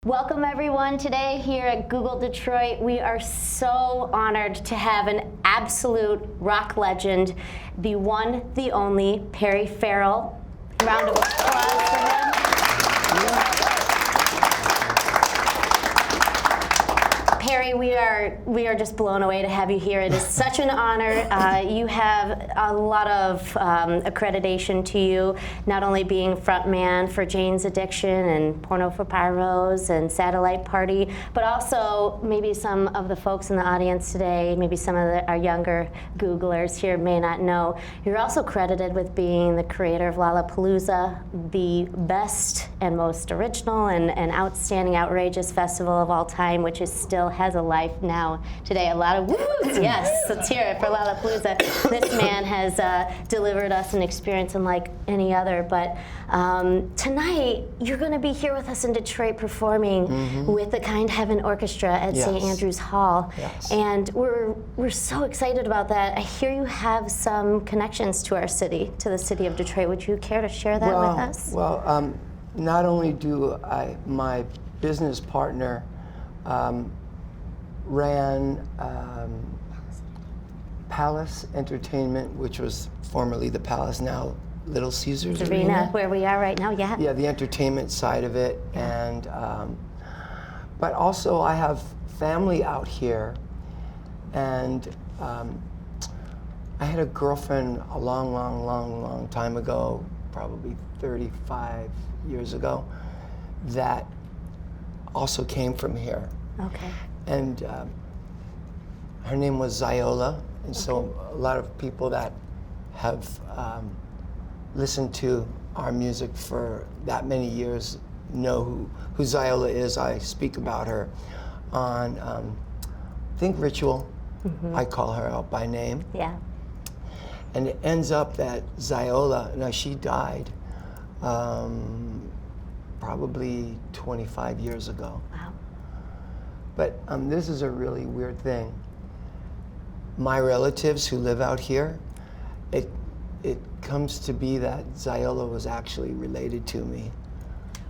Welcome everyone today here at Google Detroit. We are so honored to have an absolute rock legend, the one, the only, Perry Farrell. Round of applause for him. Perry, we are just blown away to have you here. It is such an honor. You have a lot of accreditation to you, not only being frontman for Jane's Addiction and Porno for Pyros and Satellite Party, but also maybe some of the folks in the audience today, maybe some of our younger Googlers here may not know. You're also credited with being the creator of Lollapalooza, the best and most original and outstanding, outrageous festival of all time, which is still has a life now today. A lot of woos, yes, let's hear it for Lollapalooza. This man has delivered us an experience unlike any other, but tonight you're going to be here with us in Detroit performing with the Kind Heaven Orchestra at St. Andrews Hall. Yes. And we're so excited about that. I hear you have some connections to our city, to the city of Detroit. Would you care to share that with us? Well, not only do my business partner ran Palace Entertainment, which was formerly the Palace, now Little Caesars Arena, where we are right now. Yeah, the entertainment side of it, and but also I have family out here, and I had a girlfriend a long time ago, probably 35 years ago, that also came from here. Okay. And her name was Ziola, and so a lot of people that have listened to our music for that many years know who Ziola is. I speak about her on, I think, Ritual. I call her out by name. Yeah. And it ends up that Ziola, now she died probably 25 years ago. Wow. But this is a really weird thing. My relatives who live out here, it comes to be that Ziola was actually related to me.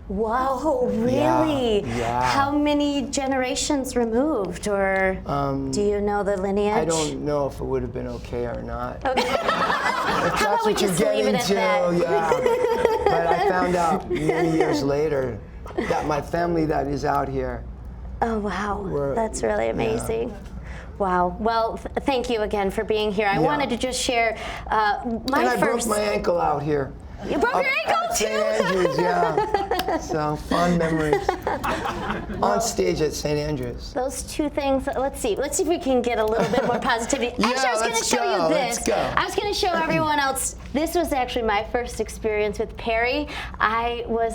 Wow, really? Yeah. How many generations removed, or do you know the lineage? I don't know if it would have been okay or not. Okay. If that's what you're getting to, yeah. But I found out many years later that my family that is out here. Oh, wow. That's really amazing. Yeah. Wow. Well, thank you again for being here. I wanted to just share I broke my ankle out here. You broke your ankle too? St. Andrews, yeah. So fond memories. On stage at St. Andrews. Those two things. Let's see if we can get a little bit more positivity. Yeah, actually, I was going to show you this. Let's go. I was going to show everyone else. This was actually my first experience with Perry. I was,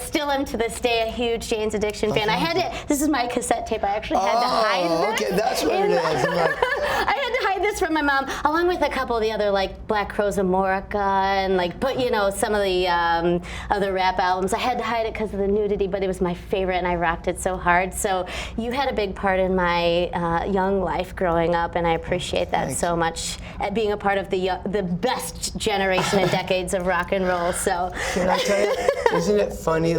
still am to this day, a huge Jane's Addiction fan. I had to. This is my cassette tape. I actually had to hide this. Okay, that's what it is. I had to hide this from my mom, along with a couple of the other Black Crowes of Morica and some of the other rap albums. I had to hide it because of the nudity, but it was my favorite, and I rocked it so hard. So you had a big part in my young life growing up, and I appreciate that so much. At being a part of the best generation and decades of rock and roll. So can I tell you? Isn't it funny?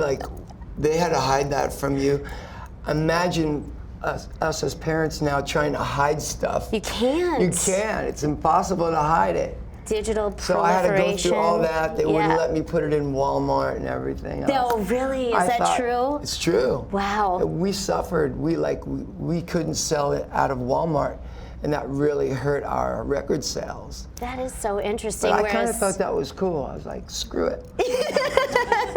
They had to hide that from you. Imagine us as parents now trying to hide stuff. You can't. You can't. It's impossible to hide it. Digital proliferation. So I had to go through all that. They wouldn't let me put it in Walmart and everything else. No, really? Is that true? It's true. Wow. We suffered. We couldn't sell it out of Walmart, and that really hurt our record sales. That is so interesting. But I kind of thought that was cool. I was like, screw it.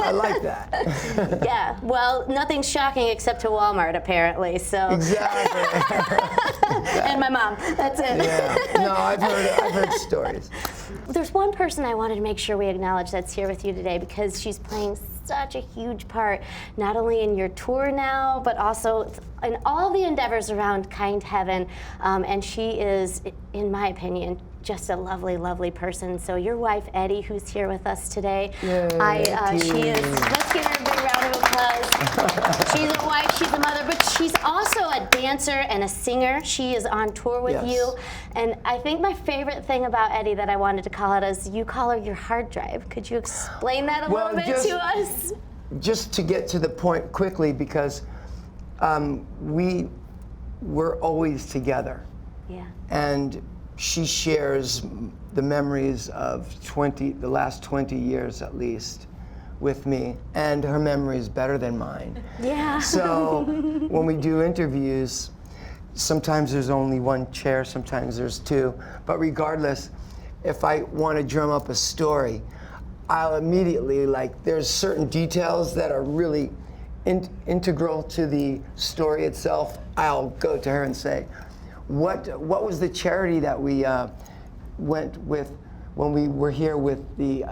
I like that. Yeah, well, nothing's shocking except to Walmart, apparently, so. Exactly. And my mom, that's it. Yeah, no, I've heard stories. There's one person I wanted to make sure we acknowledge that's here with you today, because she's playing such a huge part, not only in your tour now, but also in all the endeavors around Kind Heaven, and she is, in my opinion, just a lovely, lovely person. So your wife, Eddie, who's here with us today, Yay, she is, let's give her a big round of applause. She's a wife, she's a mother, but she's also a dancer and a singer. She is on tour with you. And I think my favorite thing about Eddie that I wanted to call out is you call her your hard drive. Could you explain that a little bit to us? Just to get to the point quickly, because we're always together. Yeah. And she shares the memories of the last 20 years at least with me, and her memory is better than mine. Yeah. So when we do interviews, sometimes there's only one chair, sometimes there's two, but regardless, if I want to drum up a story, I'll immediately, there's certain details that are really integral to the story itself. I'll go to her and say, what was the charity that we went with when we were here with the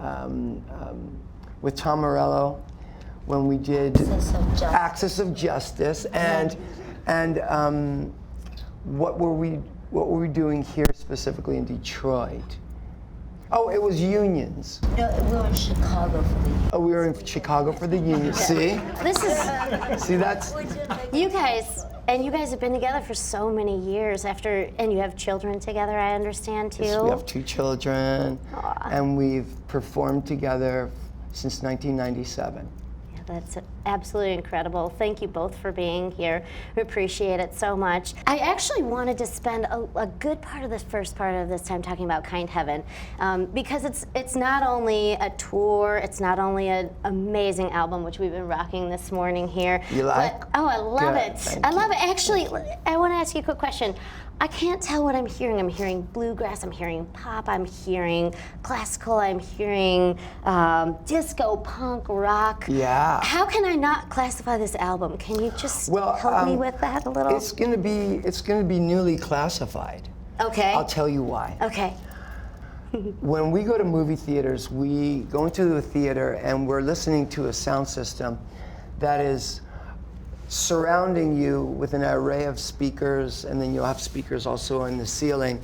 with Tom Morello, when we did Axis of Justice, and what were we doing here specifically in Detroit? Oh, it was unions. No, we were in Chicago for the unions. Oh, we were in Chicago for the unions. See? This is, See, that's... you guys have been together for so many years and you have children together, I understand, too. Yes, we have 2 children, and we've performed together since 1997. That's absolutely incredible. Thank you both for being here. We appreciate it so much. I actually wanted to spend a good part of this first part of this time talking about Kind Heaven, because it's not only a tour, it's not only an amazing album, which we've been rocking this morning here. You like? But, I love Good, it. thank I love you. it. Actually, I want to ask you a quick question. I can't tell what I'm hearing. I'm hearing bluegrass, I'm hearing pop, I'm hearing classical, I'm hearing disco, punk, rock. Yeah. How can I not classify this album? Can you just help me with that a little? It's gonna be newly classified. Okay. I'll tell you why. Okay. When we go to movie theaters, we go into the theater and we're listening to a sound system that is surrounding you with an array of speakers, and then you'll have speakers also in the ceiling.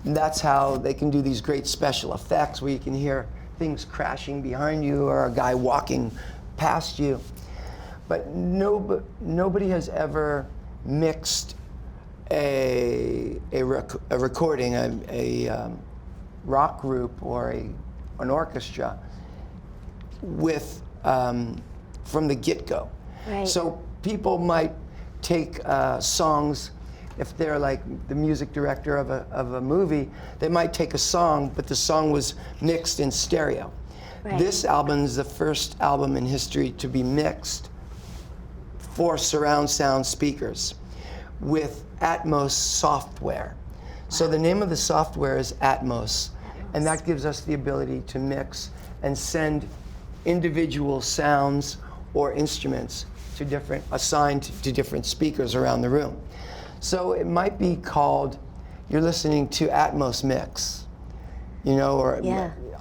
And that's how they can do these great special effects where you can hear things crashing behind you or a guy walking past you. But nobody has ever mixed a recording, a rock group or an orchestra with from the get-go. Right. So people might take songs, if they're like the music director of a movie, they might take a song, but the song was mixed in stereo. Right. This album is the first album in history to be mixed for surround sound speakers with Atmos software. So the name of the software is Atmos, and that gives us the ability to mix and send individual sounds or instruments to assigned to different speakers around the room. So it might be called, you're listening to Atmos Mix, or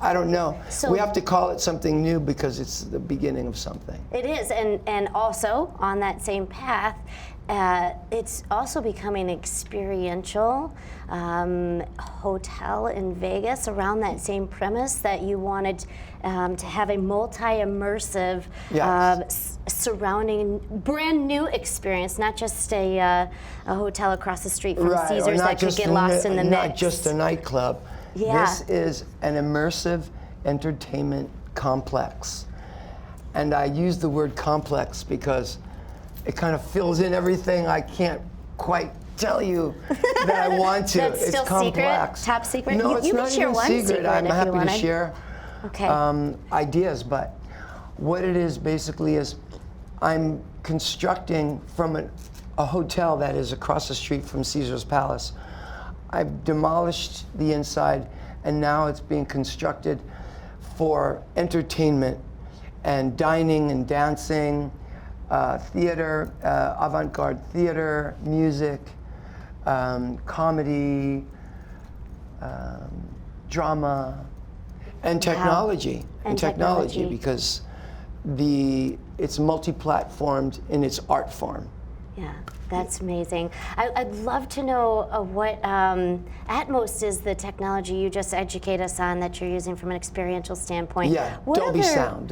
I don't know. So we have to call it something new because it's the beginning of something. It is, and also on that same path, it's also becoming an experiential hotel in Vegas around that same premise that you wanted to have a multi-immersive surrounding brand new experience, not just a hotel across the street from Caesars that could get lost in the mix. Not just a nightclub. Yeah. This is an immersive entertainment complex. And I use the word complex because it kind of fills in everything I can't quite tell you that I want to. That's it's still complex. secret? Top secret? No, You it's can not share even one secret. secret I'm if you happy to wanted. share ideas, but what it is basically is I'm constructing from a hotel that is across the street from Caesar's Palace. I've demolished the inside, and now it's being constructed for entertainment and dining and dancing, theater, avant-garde theater, music, comedy, drama, and technology. And technology. Because it's multi-platformed in its art form. Yeah, that's amazing. I'd love to know what Atmos is, the technology you just educate us on that you're using from an experiential standpoint. Yeah, Dolby Sound.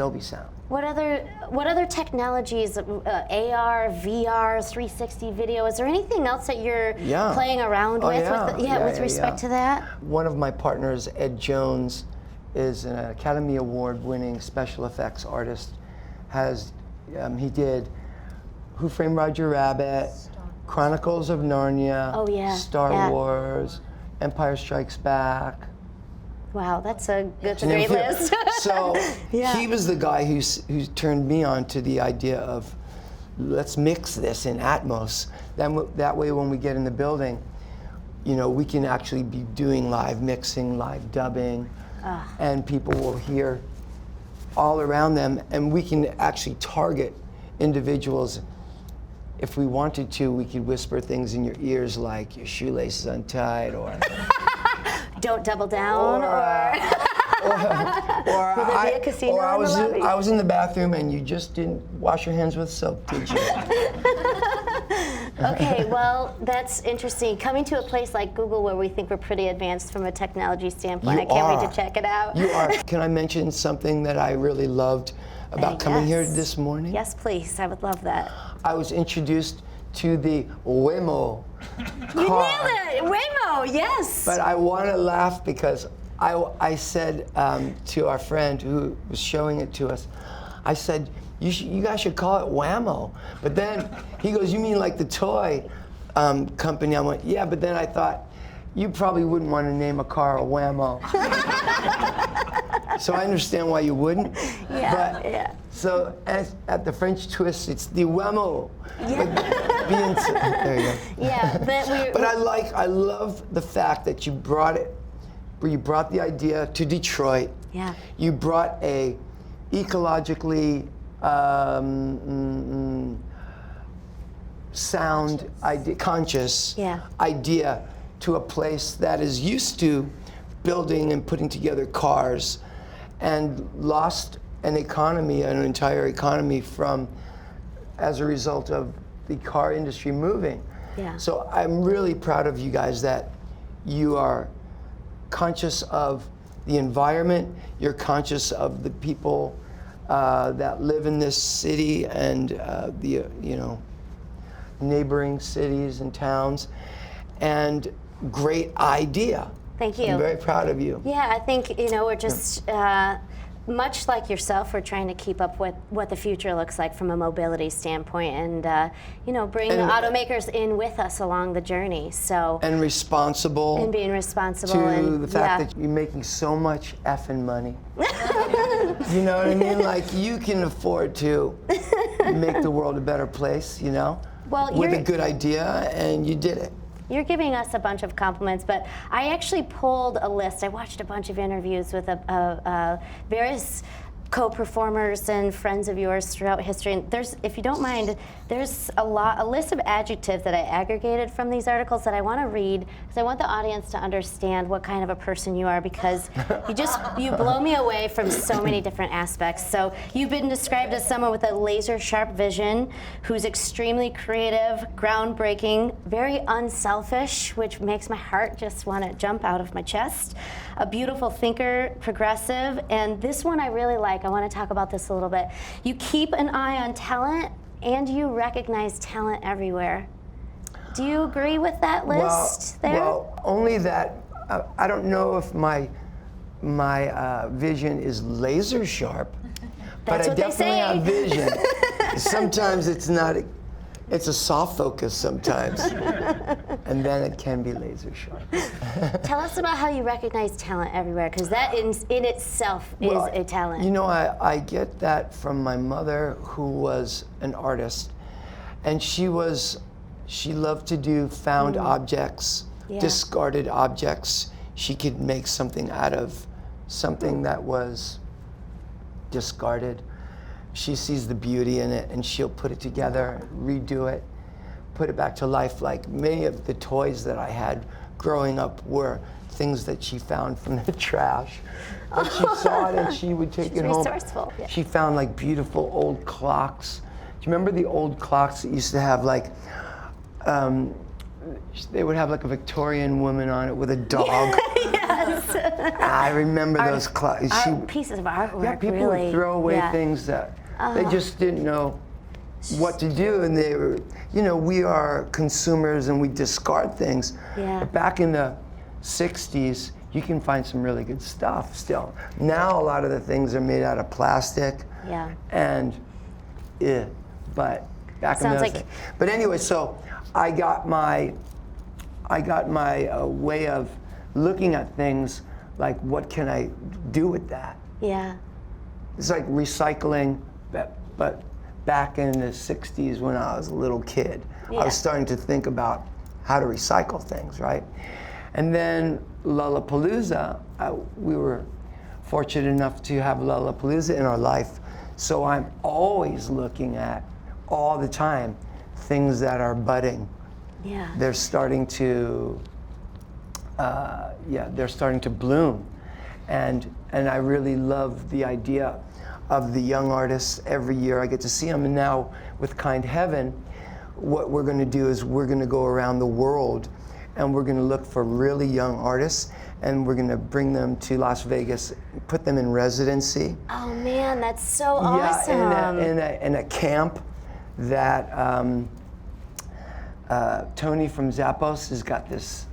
What other technologies, AR, VR, 360 video, is there anything else that you're playing around with respect to that? One of my partners, Ed Jones, is an Academy Award winning special effects artist. He did Who Framed Roger Rabbit, Chronicles of Narnia, Star Wars, Empire Strikes Back. Wow, that's a great list. So he was the guy who turned me on to the idea of let's mix this in Atmos. That way when we get in the building, we can actually be doing live mixing, live dubbing, and people will hear all around them, and we can actually target individuals. If we wanted to, we could whisper things in your ears like your shoelace is untied, or don't double down, I was in the bathroom and you just didn't wash your hands with soap, did you? Okay, well, that's interesting. Coming to a place like Google where we think we're pretty advanced from a technology standpoint, I can't wait to check it out. You are. Can I mention something that I really loved about coming here this morning? Yes, please. I would love that. I was introduced to the Waymo car. You nailed it! Waymo, yes! But I want to laugh because I said to our friend who was showing it to us, I said, you guys should call it Whammo. But then he goes, you mean like the toy company? I went, yeah, but then I thought, you probably wouldn't want to name a car a Whammo. So I understand why you wouldn't. So at the French twist, it's the Whammo. Yeah. There you go. Yeah, but I love the fact that you brought the idea to Detroit. Yeah. You brought a ecologically conscious idea to a place that is used to building and putting together cars and lost an entire economy as a result of the car industry moving. Yeah. So I'm really proud of you guys that you are conscious of the environment, you're conscious of the people that live in this city and the neighboring cities and towns, and great idea. Thank you. I'm very proud of you. Yeah, I think we're just much like yourself. We're trying to keep up with what the future looks like from a mobility standpoint, and bring automakers in with us along the journey. So and being responsible to the fact that you're making so much effing money. You know what I mean? Like, you can afford to make the world a better place. Well, with a good idea, and you did it. You're giving us a bunch of compliments, but I actually pulled a list. I watched a bunch of interviews with various co-performers and friends of yours throughout history. And if you don't mind, there's a list of adjectives that I aggregated from these articles that I want to read, because I want the audience to understand what kind of a person you are, because you blow me away from so many different aspects. So you've been described as someone with a laser sharp vision, who's extremely creative, groundbreaking, very unselfish, which makes my heart just want to jump out of my chest, a beautiful thinker, progressive, and this one I really like. I want to talk about this a little bit. You keep an eye on talent, and you recognize talent everywhere. Do you agree with that list there? Well, only that. I don't know if my vision is laser sharp, but I definitely have vision. Sometimes it's not. It's a soft focus sometimes, and then it can be laser sharp. Tell us about how you recognize talent everywhere, because that in itself is a talent. I get that from my mother, who was an artist, and she loved to do found objects, discarded objects. She could make something out of something that was discarded. She sees the beauty in it, and she'll put it together, redo it, put it back to life. Like many of the toys that I had growing up were things that she found from the trash. But she saw it and she would take it home. Resourceful. Yeah. She found like beautiful old clocks you remember the old clocks that used to have like, they would have like a Victorian woman on it with a dog? Yes. I remember those clocks. Pieces of artwork, Yeah, people really. would throw away things that they just didn't know what to do, and they were, you know, we are consumers and we discard things. Yeah. But back in the 60s, you can find some really good stuff still. Now a lot of the things are made out of plastic. Yeah. And, but back in Sounds those like- days. But anyway, so I got my way of looking at things like, what can I do with that? Yeah. It's like recycling, but back in the 60s when I was a little kid, I Yeah. was starting to think about how to recycle things, right? And then Lollapalooza, we were fortunate enough to have Lollapalooza in our life, so I'm always looking at, all the time, things that are budding. Yeah. They're starting to, they're starting to bloom. And I really love the idea of the young artists. Every year I get to see them. And now with Kind Heaven, what we're going to do is we're going to go around the world and we're going to look for really young artists and we're going to bring them to Las Vegas, put them in residency. Oh man, that's so awesome. Yeah, in a camp that Tony from Zappos has got this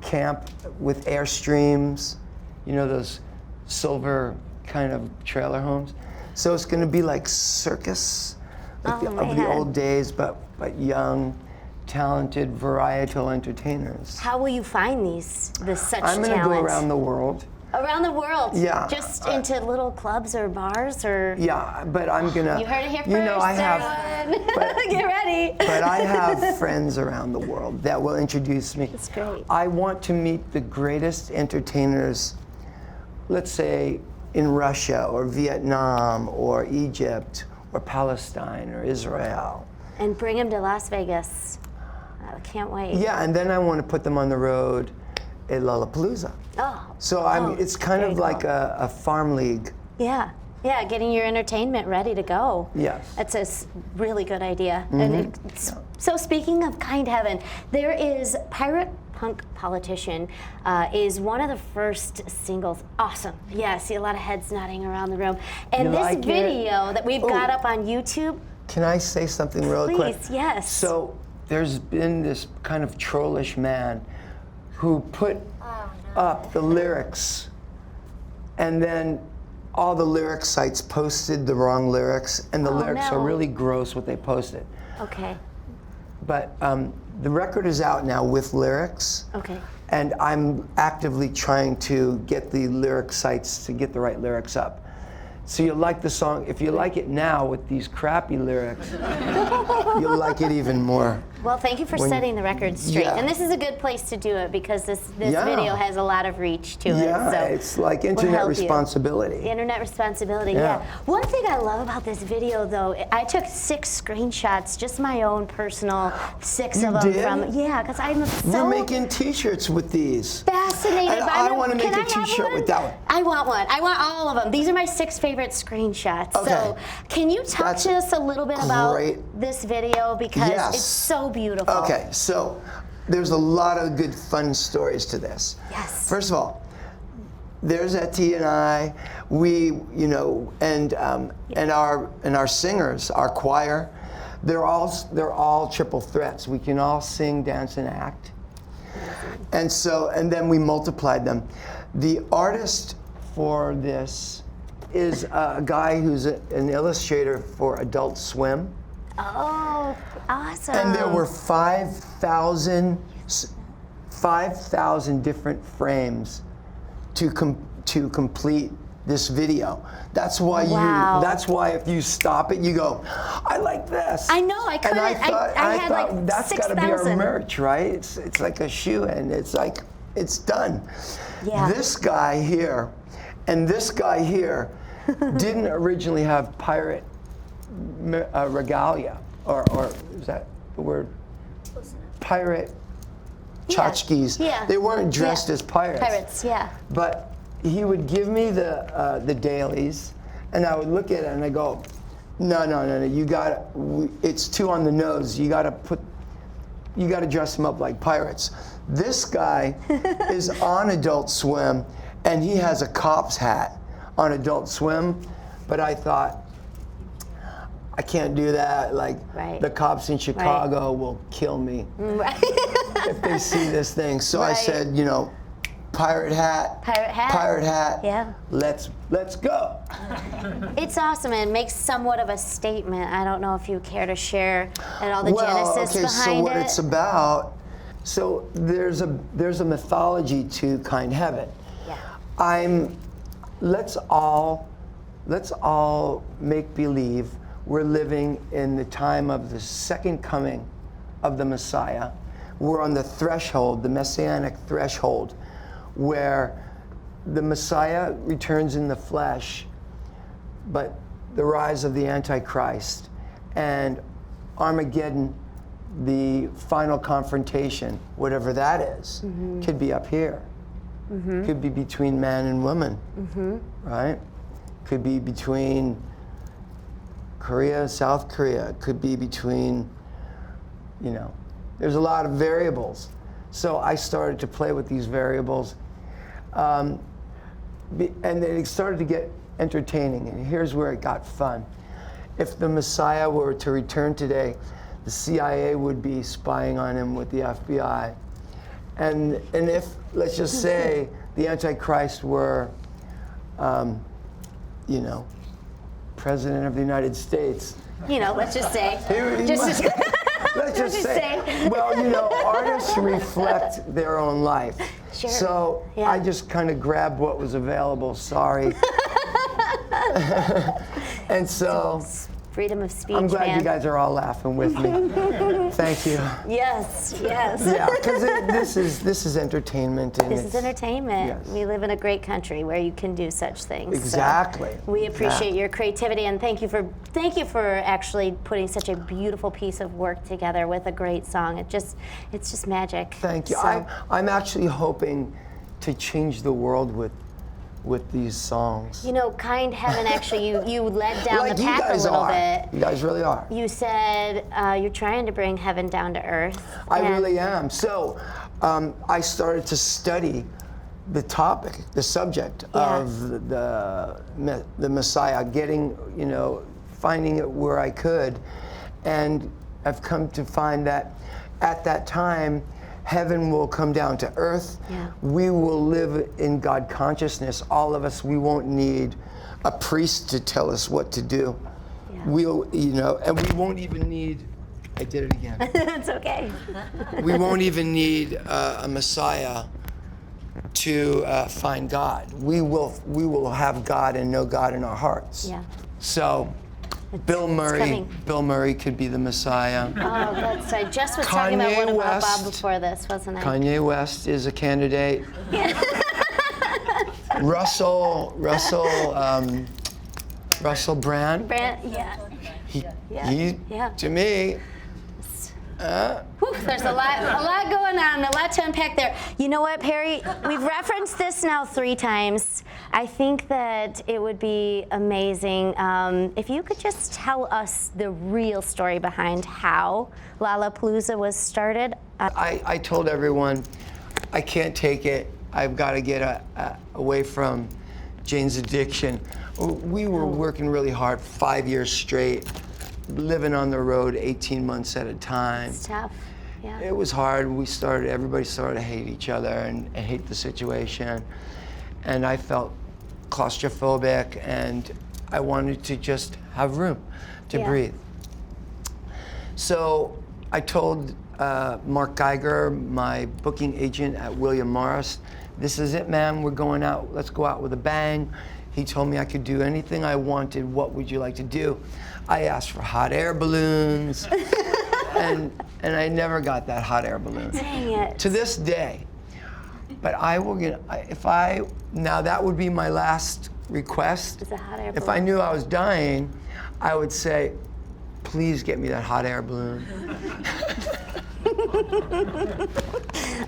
camp with Airstreams, you know, those silver kind of trailer homes. So it's going to be like circus of the old days, but young, talented, varietal entertainers. How will you find such I'm going to talent? go around the world. Around the world? Yeah. Just into little clubs or bars or? Yeah, but I'm going to... You heard it here first, you know, I have, everyone. Get ready. But I have friends around the world that will introduce me. That's great. I want to meet the greatest entertainers, let's say in Russia or Vietnam or Egypt or Palestine or Israel. And bring him to Las Vegas. I can't wait. Yeah, and then I want to put them on the road at Lollapalooza. Oh. So it's kind of like a farm league. Yeah. Yeah, getting your entertainment ready to go. Yes. That's a really good idea. And so speaking of Kind Heaven, there is Pirate Punk Politician is one of the first singles. Awesome. Yeah, I see a lot of heads nodding around the room. And You this like it? video that we've got up on YouTube. Can I say something real quick? Please, yes. So there's been this kind of trollish man who put up the lyrics, and then all the lyric sites posted the wrong lyrics, and the lyrics are really gross what they posted. Okay. But the record is out now with lyrics. Okay. And I'm actively trying to get the lyric sites to get the right lyrics up. So you'll like the song. If you like it now with these crappy lyrics, you'll like it even more. Well, thank you for setting the record straight. Yeah. And this is a good place to do it because this Yeah. video has a lot of reach to Yeah, it. So it's like we'll internet help you. responsibility. Internet responsibility, Yeah. yeah. One thing I love about this video, though, I took 6 screenshots, just my own personal 6 You of them did? from, yeah, because I'm We're so making T-shirts with these. fascinated And by I them. want to Can make I a have T-shirt one? with that one. I want one. I want all of them. These are my 6 favorite screenshots. Okay. So can you talk That's to us a little bit about great. this video because Yes. it's so beautiful. Okay, so there's a lot of good fun stories to this. Yes. First of all, there's Etty and I. We, you know, and our singers, our choir, they're all triple threats. We can all sing, dance, and act. And then we multiplied them. The artist for this is a guy who's an illustrator for Adult Swim. Oh, awesome. And there were 5,000 different frames to complete this video. That's why Wow. that's why if you stop it, you go, I like this. I know, I couldn't. And I had thought, like that's got to be our 6,000. merch, right? It's like a shoe, and it's like it's done. Yeah. This guy here and this guy here didn't originally have pirate regalia, or is that the word? Pirate tchotchkes. Yeah. They weren't dressed as pirates. Pirates, yeah. But he would give me the dailies, and I would look at it and I go, No. It's too on the nose. You gotta dress them up like pirates. This guy is on Adult Swim, and he has a cop's hat on Adult Swim. But I thought, I can't do that. Like, the cops in Chicago will kill me if they see this thing. So I said, pirate hat. Yeah. Let's go. It's awesome, and it makes somewhat of a statement. I don't know if you care to share at all the genesis behind so what it. it's about. So there's a mythology to Kind Heaven. Yeah. Let's all make believe we're living in the time of the second coming of the Messiah. We're on the threshold, the messianic threshold, where the Messiah returns in the flesh, but the rise of the Antichrist and Armageddon, the final confrontation, whatever that is, could be up here. Could be between man and woman, right? Could be between Korea and South Korea. Could be between, there's a lot of variables. So I started to play with these variables, and then it started to get entertaining, and here's where it got fun. If the Messiah were to return today, the CIA would be spying on him with the FBI. And if, let's just say, the Antichrist were, President of the United States. Let's just say. Let's just say. Well, artists reflect their own life. Sure. So I just kind of grabbed what was available, sorry. And so, freedom of speech, I'm glad man. you guys are all laughing with me. Thank you. Yes. Yeah, because this is entertainment. And This is entertainment. Yes. We live in a great country where you can do such things. Exactly. So we appreciate your creativity, and thank you for actually putting such a beautiful piece of work together with a great song. It's just magic. Thank you. So, I'm actually hoping to change the world with these songs. Kind Heaven, actually, you led down like the path a little bit. You guys really are. You said you're trying to bring heaven down to earth. I really am. So I started to study the topic, the subject of the Messiah, finding it where I could. And I've come to find that at that time, heaven will come down to earth. Yeah. We will live in God consciousness. All of us, we won't need a priest to tell us what to do. Yeah. We'll, and we won't even need, I did it again. It's okay. We won't even need a Messiah to find God. We will have God and know God in our hearts. Yeah. So, Bill Murray could be the Messiah. Oh, that's right. Just was talking about one about Bob before this, wasn't I? Kanye West is a candidate. Russell Brand. He to me. There's a lot going on, a lot to unpack there. You know what, Perry? We've referenced this now 3 times. I think that it would be amazing if you could just tell us the real story behind how Lollapalooza was started. I told everyone, I can't take it. I've got to get away from Jane's addiction. We were working really hard 5 years straight, living on the road 18 months at a time. It's tough. Yeah. It was hard. Everybody started to hate each other and hate the situation. And I felt claustrophobic, and I wanted to just have room to breathe. So I told Mark Geiger, my booking agent at William Morris, this is it, man, we're going out, let's go out with a bang. He told me I could do anything I wanted. What would you like to do? I asked for hot air balloons, and I never got that hot air balloon. Dang it. To this day. But now that would be my last request. It's a hot air If balloon. I knew I was dying, I would say, please get me that hot air balloon.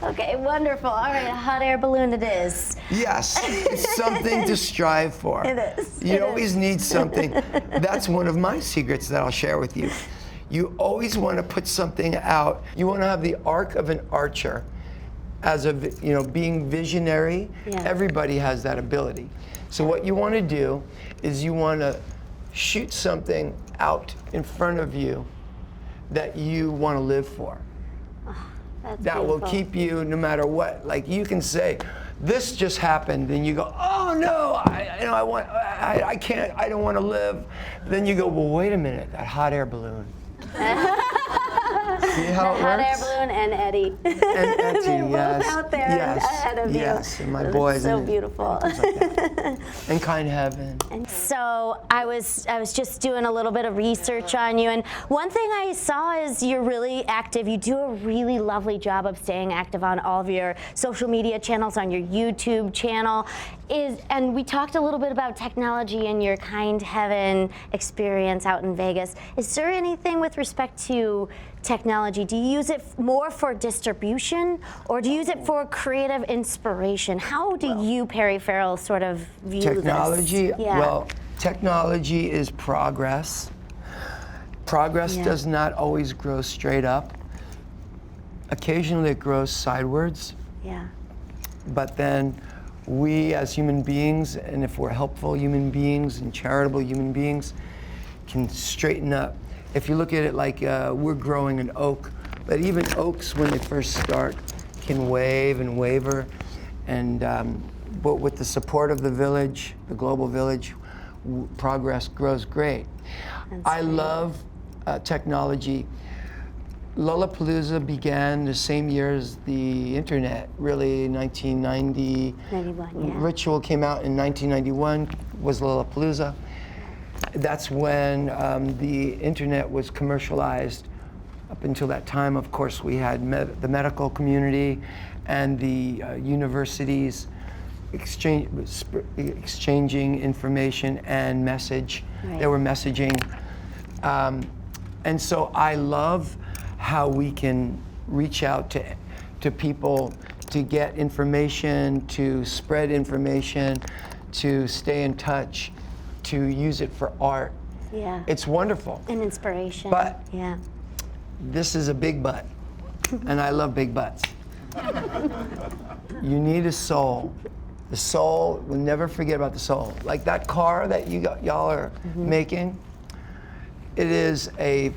Okay, wonderful. All right, a hot air balloon it is. Yes, it's something to strive for. It is. You It always need something. That's one of my secrets that I'll share with you. You always want to put something out. You want to have the arc of an archer. As a, being visionary, Yeah. everybody has that ability. So what you want to do is you want to shoot something out in front of you that you want to live for. That's That will beautiful. keep you no matter what. Like you can say, this just happened, and you go, oh no, I can't, I don't want to live. Then you go, well, wait a minute, that hot air balloon. See how it Hot air works? balloon and Eddie. And Etsy, They're both yes. out there Yes. ahead of you. Yes, and my That's boys. so and beautiful. things like that. And kind heaven. And so I was just doing a little bit of research on you, and one thing I saw is you're really active. You do a really lovely job of staying active on all of your social media channels, on your YouTube channel. And we talked a little bit about technology and your Kind Heaven experience out in Vegas. Is there anything with respect to technology? Do you use it more for distribution, or do you use it for creative inspiration? How do you, Perry Farrell, sort of view Technology, this? Yeah. well, technology is progress. Progress Yeah. does not always grow straight up. Occasionally it grows sidewards, Yeah. but then we as human beings, and if we're helpful human beings and charitable human beings, can straighten up. If you look at it like we're growing an oak, but even oaks when they first start can wave and waver, and but with the support of the village, the global village, progress grows great. I love technology. Lollapalooza began the same year as the internet, really 1990. 91, yeah. Ritual came out in 1991, was Lollapalooza. That's when the internet was commercialized. Up until that time, of course, we had the medical community and the universities exchanging information and message. Right. They were messaging. And so I love how we can reach out to people to get information, to spread information, to stay in touch, to use it for art. Yeah. It's wonderful. An inspiration. But- yeah. This is a big butt, and I love big butts. You need a soul. The soul, we'll never forget about the soul. Like that car that y'all are making, it is a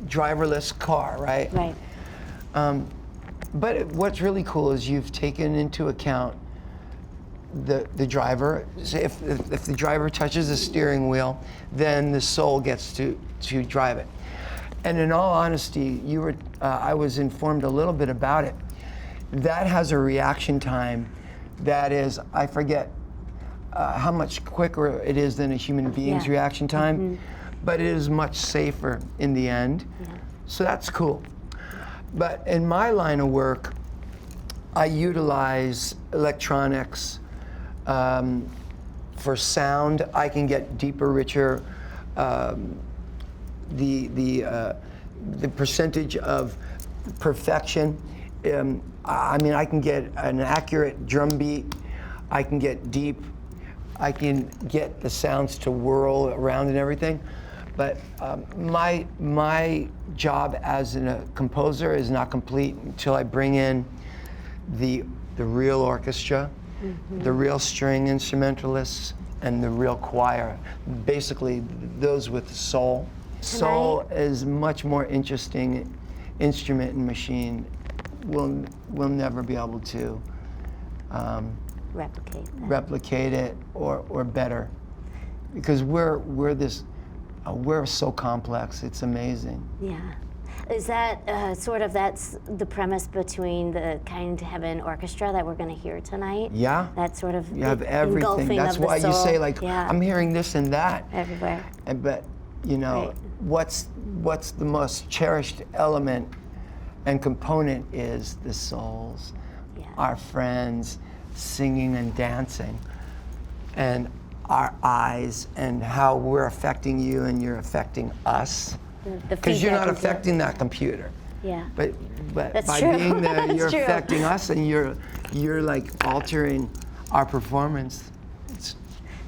driverless car, right? Right. But what's really cool is you've taken into account the driver. Say if the driver touches the steering wheel, then the soul gets to drive it. And in all honesty, I was informed a little bit about it. That has a reaction time that is, I forget how much quicker it is than a human being's Yeah. reaction time, but it is much safer in the end. Yeah. So that's cool. But in my line of work, I utilize electronics for sound. I can get deeper, richer. The percentage of perfection. I mean, I can get an accurate drum beat. I can get deep. I can get the sounds to whirl around and everything. But my job as a composer is not complete until I bring in the real orchestra, the real string instrumentalists, and the real choir. Basically, those with soul. Soul is much more interesting instrument and machine. We'll never be able to replicate it or better, because we're so complex. It's amazing. Yeah. Is that that's the premise between the Kind Heaven Orchestra that we're going to hear tonight? Yeah. That sort of You have everything. engulfing That's of the why you soul. say like, Yeah. I'm hearing this and that. Everywhere. But you know, Right. what's the most cherished element and component is the souls, Yeah. our friends, singing and dancing, and our eyes, and how we're affecting you and you're affecting us. The Because you're feedback not into- affecting that computer. Yeah. But That's by true. being there, That's you're true. affecting us, and you're like altering our performance. It's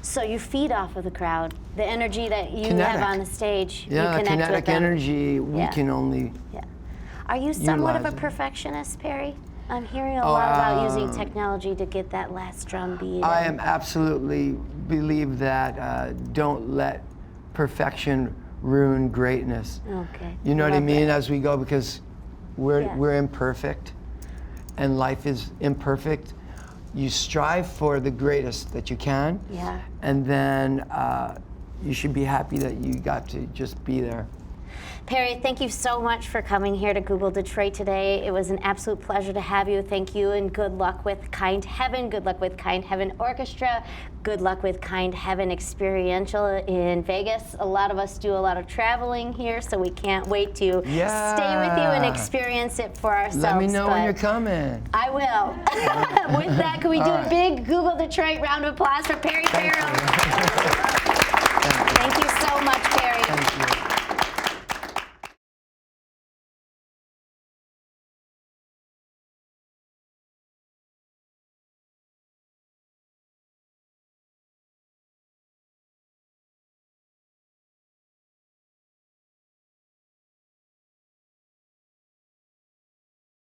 So you feed off of the crowd, the energy that you Kinetic. have on the stage. yeah, you the connect kinetic with them. energy. We Yeah. can only. Yeah. Are you somewhat of a Utilize it. perfectionist, Perry? I'm hearing a lot about using technology to get that last drum beat. I and- am absolutely believe that don't let perfection ruin greatness. Okay. You know what I Love mean? that. As we go, because we're Yeah. we're imperfect, and life is imperfect. You strive for the greatest that you can, Yeah. and then you should be happy that you got to just be there. Perry, thank you so much for coming here to Google Detroit today. It was an absolute pleasure to have you. Thank you, and good luck with Kind Heaven. Good luck with Kind Heaven Orchestra. Good luck with Kind Heaven Experiential in Vegas. A lot of us do a lot of traveling here, so we can't wait to stay with you and experience it for ourselves. Let me know when but you're coming. I will. With that, can we do a big Google Detroit round of applause for Perry Farrell? Thank you so much, Perry. Thank you.